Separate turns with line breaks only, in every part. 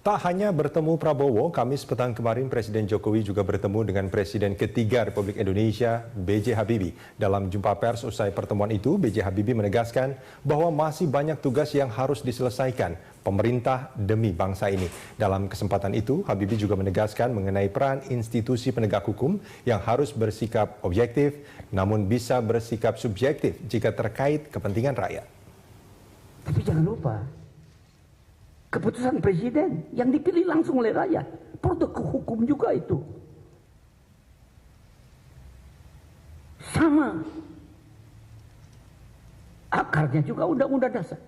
Tak hanya bertemu Prabowo, Kamis petang kemarin Presiden Jokowi juga bertemu dengan Presiden ketiga Republik Indonesia, B.J. Habibie. Dalam jumpa pers usai pertemuan itu, B.J. Habibie menegaskan bahwa masih banyak tugas yang harus diselesaikan pemerintah demi bangsa ini. Dalam kesempatan itu, Habibie juga menegaskan mengenai peran institusi penegak hukum yang harus bersikap objektif, namun bisa bersikap subjektif jika terkait kepentingan rakyat.
Tapi jangan lupa, keputusan presiden yang dipilih langsung oleh rakyat, produk hukum juga itu. Sama. Akarnya juga undang-undang dasar.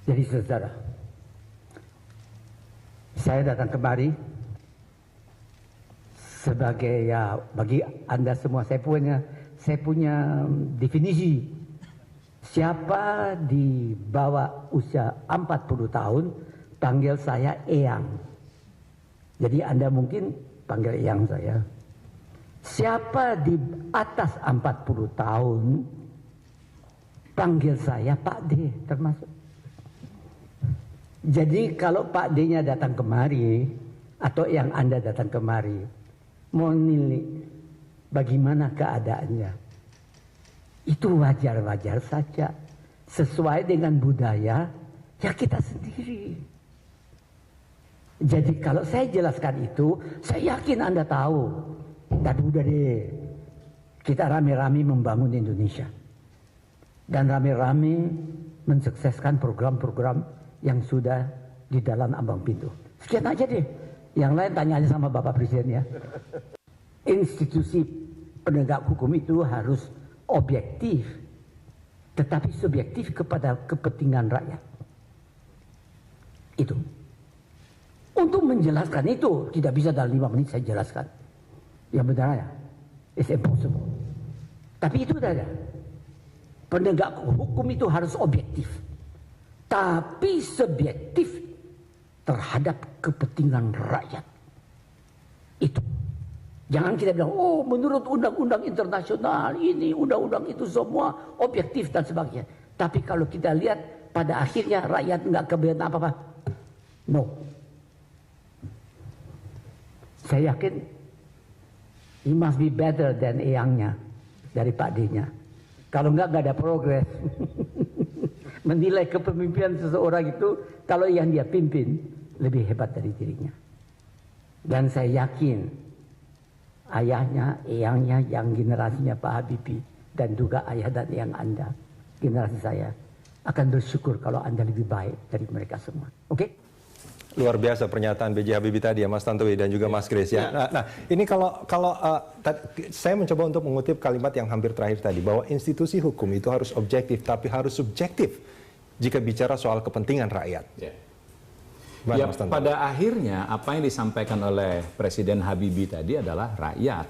Jadi saudara, saya datang kemari sebagai bagi Anda semua saya punya definisi. Siapa di bawah usia 40 tahun, panggil saya Eyang. Jadi Anda mungkin panggil Eyang saya. Siapa di atas 40 tahun, panggil saya Pak D termasuk. Jadi kalau Pak D-nya datang kemari, atau yang Anda datang kemari, mau nilai bagaimana keadaannya, itu wajar-wajar saja, sesuai dengan budaya ya kita sendiri. Jadi kalau saya jelaskan itu, saya yakin Anda tahu. Dan udah deh, kita rame-rame membangun Indonesia. Dan rame-rame mensukseskan program-program yang sudah di dalam ambang pintu. Sekian aja deh. Yang lain tanya aja sama Bapak Presiden ya. Institusi penegak hukum itu harus objektif, tetapi subjektif kepada kepentingan rakyat. Itu. Untuk menjelaskan itu, tidak bisa dalam 5 menit saya jelaskan. Yang benar ya, it's impossible. Tapi itu saja. Penegak hukum itu harus objektif, tapi subjektif terhadap kepentingan rakyat. Itu. Jangan kita bilang, oh menurut undang-undang internasional ini, undang-undang itu semua objektif dan sebagainya. Tapi kalau kita lihat pada akhirnya rakyat nggak keberatan apa-apa. No. Saya yakin he must be better than Eyangnya, dari Pak D-nya. Kalau nggak ada progres. Menilai kepemimpinan seseorang itu, kalau yang dia pimpin lebih hebat dari dirinya. Dan saya yakin ayahnya, eyangnya, yang generasinya Pak Habibie, dan juga ayah dan eyang Anda, generasi saya, akan bersyukur kalau Anda lebih baik dari mereka semua. Oke?
Luar biasa pernyataan B.J. Habibie tadi ya, Mas Tantowi dan juga Mas Kris ya. Nah, ini kalau saya mencoba untuk mengutip kalimat yang hampir terakhir tadi, bahwa institusi hukum itu harus objektif, tapi harus subjektif jika bicara soal kepentingan rakyat.
Ya, pada akhirnya apa yang disampaikan oleh Presiden Habibie tadi adalah rakyat.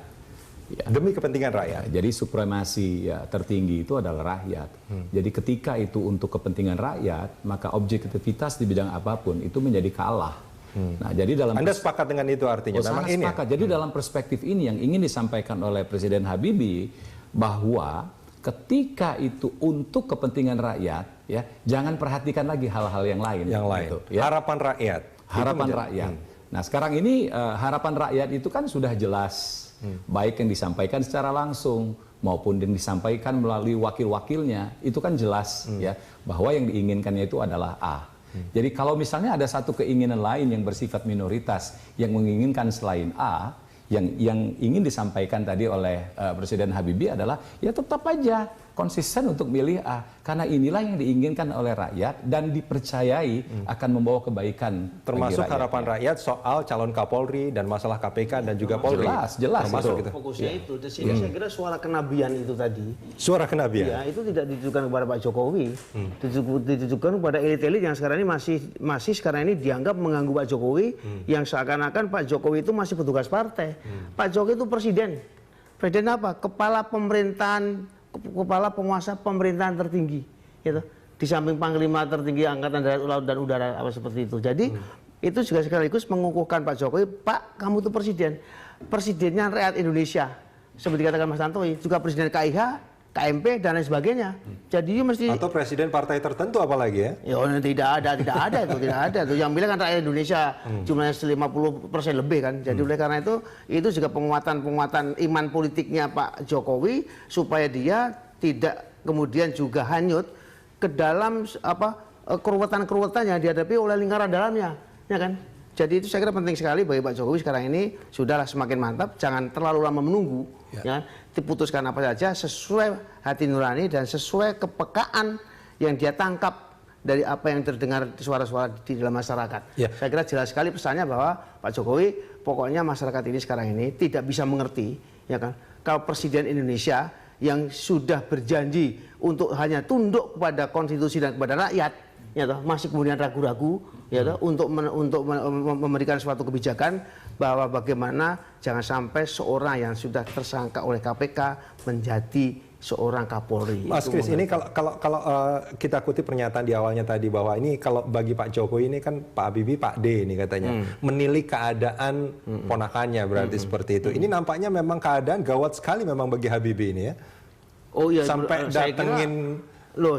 Ya.
Demi kepentingan rakyat.
Jadi supremasi tertinggi itu adalah rakyat. Jadi ketika itu untuk kepentingan rakyat, maka objektivitas di bidang apapun itu menjadi kalah. Nah, jadi dalam
Anda sepakat dengan itu artinya?
Sangat sepakat. Jadi dalam perspektif ini yang ingin disampaikan oleh Presiden Habibie, bahwa ketika itu untuk kepentingan rakyat, ya jangan perhatikan lagi hal-hal yang lain.
Gitu, ya. Harapan rakyat.
Harapan rakyat. Nah sekarang ini harapan rakyat itu kan sudah jelas, baik yang disampaikan secara langsung maupun yang disampaikan melalui wakil-wakilnya, itu kan jelas ya bahwa yang diinginkannya itu adalah A. Jadi kalau misalnya ada satu keinginan lain yang bersifat minoritas yang menginginkan selain A, yang ingin disampaikan tadi oleh Presiden Habibie adalah ya tetap aja konsisten untuk milih A, karena inilah yang diinginkan oleh rakyat dan dipercayai akan membawa kebaikan.
Termasuk harapan rakyat soal calon Kapolri dan masalah KPK dan juga Polri.
Jelas
termasuk
itu.
Fokusnya itu. Di sini saya kira suara kenabian itu tadi.
Suara kenabian.
Ya, itu tidak ditujukan kepada Pak Jokowi, ditujukan kepada elit-elit yang sekarang ini masih sekarang ini dianggap mengganggu Pak Jokowi, yang seakan-akan Pak Jokowi itu masih petugas partai. Pak Jokowi itu presiden. Presiden apa? Kepala pemerintahan, kepala penguasa pemerintahan tertinggi, gitu. Di samping panglima tertinggi angkatan darat, laut dan udara apa seperti itu. Jadi itu juga sekaligus mengukuhkan Pak Jokowi, Pak, kamu itu presiden, presidennya rakyat Indonesia. Seperti katakan Mas Tantowi, juga presiden KIH KMP dan lain sebagainya. Jadi mesti
Atau presiden partai tertentu apalagi ya?
ya tidak ada itu tidak ada tuh. Yang bilang kan rakyat Indonesia jumlahnya 50% lebih kan. Jadi oleh karena itu juga penguatan iman politiknya Pak Jokowi supaya dia tidak kemudian juga hanyut ke dalam keruwetan-keruwetan yang dihadapi oleh lingkaran dalamnya, ya kan? Jadi itu saya kira penting sekali bagi Pak Jokowi sekarang ini sudahlah semakin mantap, jangan terlalu lama menunggu, ya. Diputuskan apa saja sesuai hati nurani dan sesuai kepekaan yang dia tangkap dari apa yang terdengar suara-suara di dalam masyarakat.
Ya.
Saya kira jelas sekali pesannya bahwa Pak Jokowi pokoknya masyarakat ini sekarang ini tidak bisa mengerti, ya kan? Kalau Presiden Indonesia yang sudah berjanji untuk hanya tunduk kepada konstitusi dan kepada rakyat, ya toh, masih kemudian ragu-ragu, ya toh, untuk memberikan suatu kebijakan bahwa bagaimana jangan sampai seorang yang sudah tersangka oleh KPK menjadi seorang Kapolri.
Mas Kris, ini kalau kita kutip pernyataan di awalnya tadi bahwa ini kalau bagi Pak Jokowi ini kan Pak Habibie Pak D ini katanya menilik keadaan ponakannya berarti seperti itu. Ini nampaknya memang keadaan gawat sekali memang bagi Habibie ini ya.
Oh iya,
sampai datengin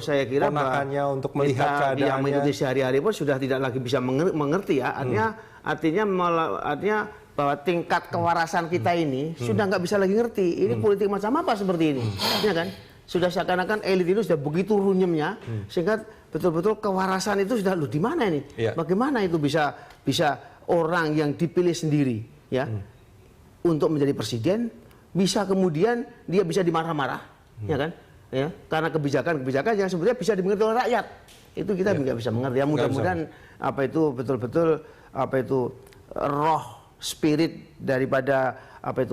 saya kira
ponakannya untuk melihat keadaannya.
Yang mengikuti sehari-hari pun sudah tidak lagi bisa mengerti ya. Artinya bahwa tingkat kewarasan kita ini sudah nggak bisa lagi ngerti. Ini politik macam apa seperti ini, ya kan? Sudah seakan-akan elit itu sudah begitu runyemnya, sehingga betul-betul kewarasan itu sudah di mana ini?
Ya.
Bagaimana itu bisa orang yang dipilih sendiri, ya, untuk menjadi presiden, bisa kemudian dia bisa dimarah-marah, ya kan? Ya, karena kebijakan-kebijakan yang sebenarnya bisa dimengerti oleh rakyat. Itu kita nggak bisa mengerti. Ya, mudah-mudahan betul-betul roh spirit daripada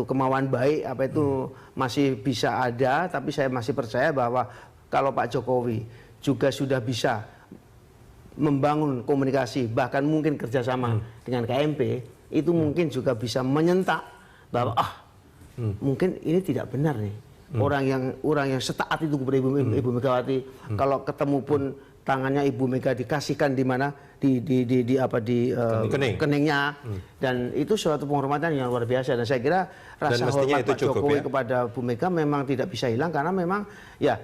kemauan baik masih bisa ada, tapi saya masih percaya bahwa kalau Pak Jokowi juga sudah bisa membangun komunikasi bahkan mungkin kerjasama dengan KMP, itu mungkin juga bisa menyentak bahwa mungkin ini tidak benar nih. Orang yang setaat itu kepada Ibu Megawati, kalau ketemu pun tangannya Ibu Mega dikasihkan di mana di keningnya, dan itu suatu penghormatan yang luar biasa. Dan saya kira rasa hormat Pak Jokowi kepada Bu Mega memang tidak bisa hilang, karena memang ya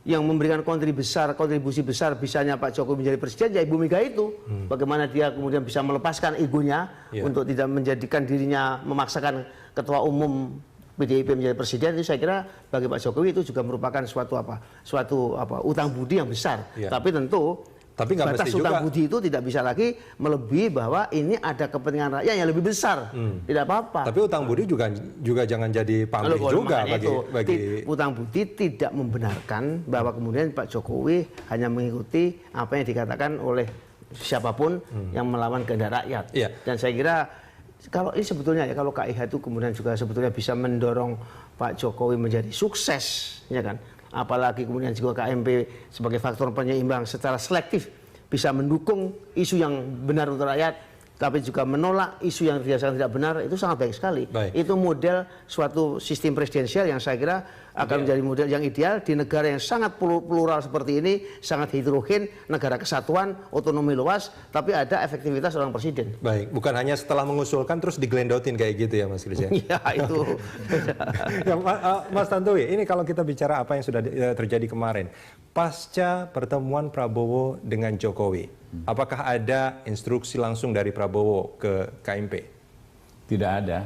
yang memberikan kontribusi besar bisanya Pak Jokowi menjadi presiden ya Ibu Mega itu. Bagaimana dia kemudian bisa melepaskan egonya untuk tidak menjadikan dirinya memaksakan ketua umum PDIP menjadi presiden, itu saya kira bagi Pak Jokowi itu juga merupakan suatu utang budi yang besar. Tapi tentu batas utang budi itu tidak bisa lagi melebihi bahwa ini ada kepentingan rakyat yang lebih besar. Tidak apa-apa.
Tapi utang budi juga jangan jadi pamrih juga bagi
utang budi tidak membenarkan bahwa kemudian Pak Jokowi hanya mengikuti apa yang dikatakan oleh siapapun yang melawan kehendak rakyat. Dan saya kira kalau ini sebetulnya ya, kalau KIH itu kemudian juga sebetulnya bisa mendorong Pak Jokowi menjadi sukses, ya kan? Apalagi kemudian juga KMP sebagai faktor penyeimbang secara selektif bisa mendukung isu yang benar untuk rakyat, tapi juga menolak isu yang dirasakan tidak benar, itu sangat baik sekali. Itu model suatu sistem presidensial yang saya kira akan menjadi model yang ideal di negara yang sangat plural seperti ini, sangat heterogen, negara kesatuan, otonomi luas, tapi ada efektivitas seorang presiden.
Baik, bukan hanya setelah mengusulkan terus diglendotin kayak gitu ya Mas Kris ya?
Ya itu.
Ya, Mas Tantowi, ini kalau kita bicara apa yang sudah terjadi kemarin, pasca pertemuan Prabowo dengan Jokowi, apakah ada instruksi langsung dari Prabowo ke KMP? Tidak ada.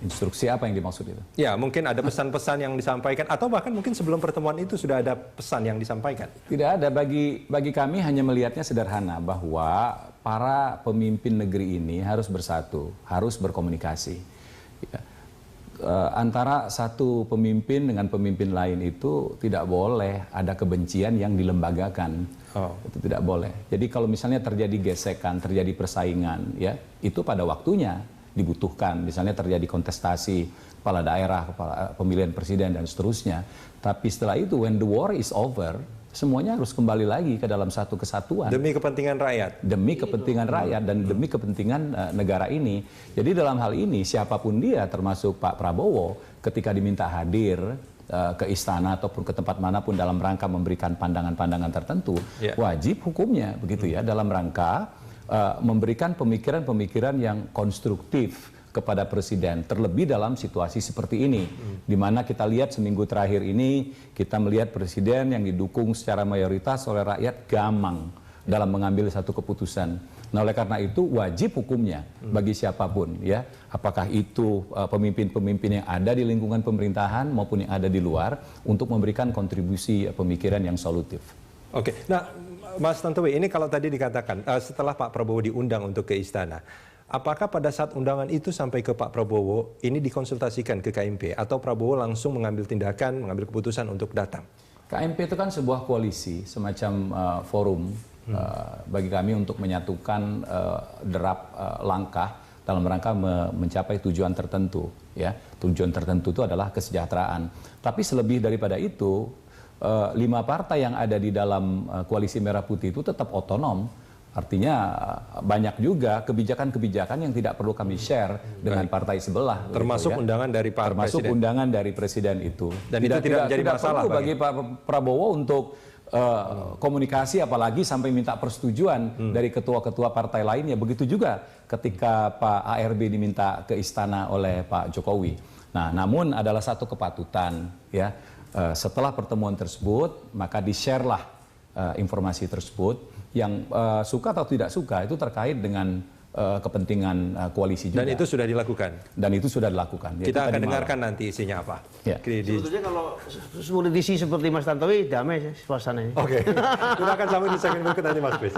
Instruksi apa yang dimaksud itu? Ya, mungkin ada pesan-pesan yang disampaikan, atau bahkan mungkin sebelum pertemuan itu sudah ada pesan yang disampaikan.
Tidak ada. Bagi kami hanya melihatnya sederhana, bahwa para pemimpin negeri ini harus bersatu, harus berkomunikasi. Ya. Antara satu pemimpin dengan pemimpin lain itu tidak boleh ada kebencian yang dilembagakan. Itu tidak boleh. Jadi kalau misalnya terjadi gesekan, terjadi persaingan, ya itu pada waktunya dibutuhkan. Misalnya terjadi kontestasi kepala daerah, pemilihan presiden dan seterusnya. Tapi setelah itu, when the war is over, semuanya harus kembali lagi ke dalam satu kesatuan. Demi kepentingan rakyat. Demi kepentingan rakyat dan demi kepentingan negara ini. Jadi dalam hal ini siapapun dia, termasuk Pak Prabowo, ketika diminta hadir ke istana ataupun ke tempat manapun dalam rangka memberikan pandangan-pandangan tertentu, wajib hukumnya begitu ya, dalam rangka memberikan pemikiran-pemikiran yang konstruktif kepada Presiden. Terlebih dalam situasi seperti ini, di mana kita lihat seminggu terakhir ini, kita melihat Presiden yang didukung secara mayoritas oleh rakyat gamang dalam mengambil satu keputusan. Nah, oleh karena itu wajib hukumnya bagi siapapun, ya, apakah itu pemimpin-pemimpin yang ada di lingkungan pemerintahan maupun yang ada di luar, untuk memberikan kontribusi pemikiran yang solutif.
Oke, nah Mas Tantowi, ini kalau tadi dikatakan setelah Pak Prabowo diundang untuk ke istana, apakah pada saat undangan itu sampai ke Pak Prabowo ini dikonsultasikan ke KMP atau Prabowo langsung mengambil tindakan, mengambil keputusan untuk datang?
KMP itu kan sebuah koalisi, semacam forum bagi kami untuk menyatukan derap langkah dalam rangka mencapai tujuan tertentu, ya. Tujuan tertentu itu adalah kesejahteraan. Tapi selebih daripada itu, 5 partai yang ada di dalam koalisi Merah Putih itu tetap otonom. Artinya banyak juga kebijakan-kebijakan yang tidak perlu kami share dengan partai sebelah.
Termasuk
gitu, ya.
undangan dari Pak
Termasuk
Presiden.
undangan dari Presiden itu.
Dan itu tidak menjadi masalah
perlu bagi Pak Prabowo untuk komunikasi, apalagi sampai minta persetujuan dari ketua-ketua partai lainnya. Begitu juga ketika Pak ARB diminta ke istana oleh Pak Jokowi. Nah, namun adalah satu kepatutan, ya. Setelah pertemuan tersebut, maka di-share-lah informasi tersebut. Yang suka atau tidak suka itu terkait dengan kepentingan koalisi juga.
Dan itu sudah dilakukan?
Dan itu sudah dilakukan.
Kita akan dengarkan nanti isinya apa.
Ya.
Sebetulnya kalau politisi seperti Mas Tantowi, damai suasananya.
Oke, kita akan sambung di segmen berikut nanti Mas Chris.